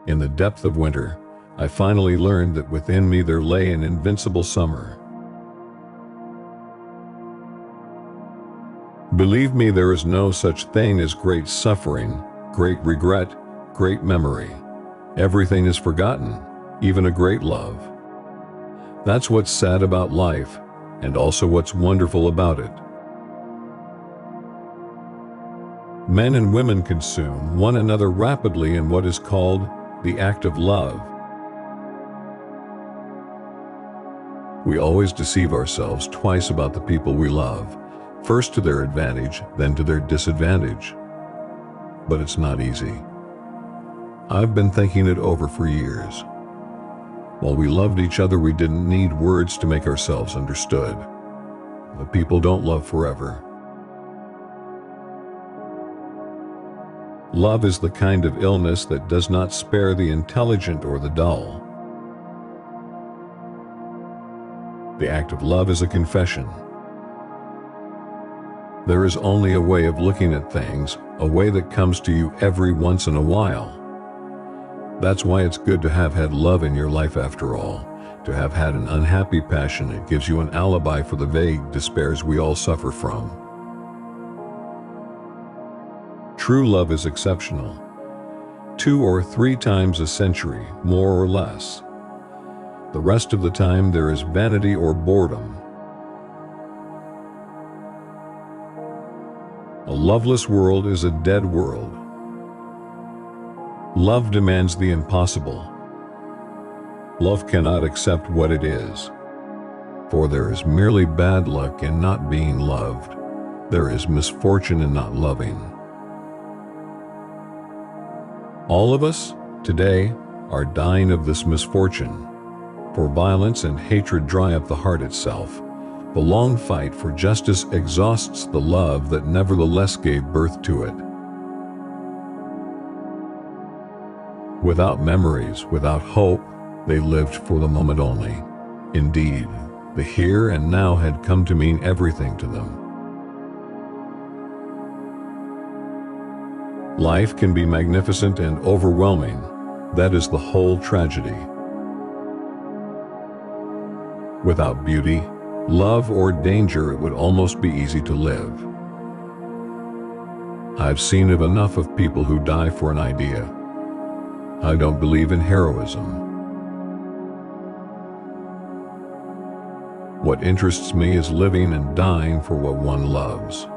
In the depth of winter, I finally learned that within me there lay an invincible summer. Believe me, there is no such thing as great suffering, great regret, great memory. Everything is forgotten, even a great love. That's what's sad about life, and also what's wonderful about it. Men and women consume one another rapidly in what is called the act of love. We always deceive ourselves twice about the people we love, first to their advantage, then to their disadvantage. But it's not easy. I've been thinking it over for years. While we loved each other, we didn't need words to make ourselves understood. But people don't love forever. Love is the kind of illness that does not spare the intelligent or the dull. The act of love is a confession. There is only a way of looking at things, a way that comes to you every once in a while. That's why it's good to have had love in your life after all. To have had an unhappy passion, it gives you an alibi for the vague despairs we all suffer from. True love is exceptional. 2 or 3 times a century, more or less. The rest of the time there is vanity or boredom. A loveless world is a dead world. Love demands the impossible. Love cannot accept what it is. For there is merely bad luck in not being loved. There is misfortune in not loving. All of us, today, are dying of this misfortune. For violence and hatred dry up the heart itself. The long fight for justice exhausts the love that nevertheless gave birth to it. Without memories, without hope, they lived for the moment only. Indeed, the here and now had come to mean everything to them. Life can be magnificent and overwhelming. That is the whole tragedy. Without beauty, love, or danger, it would almost be easy to live. I've seen enough of people who die for an idea. I don't believe in heroism. What interests me is living and dying for what one loves.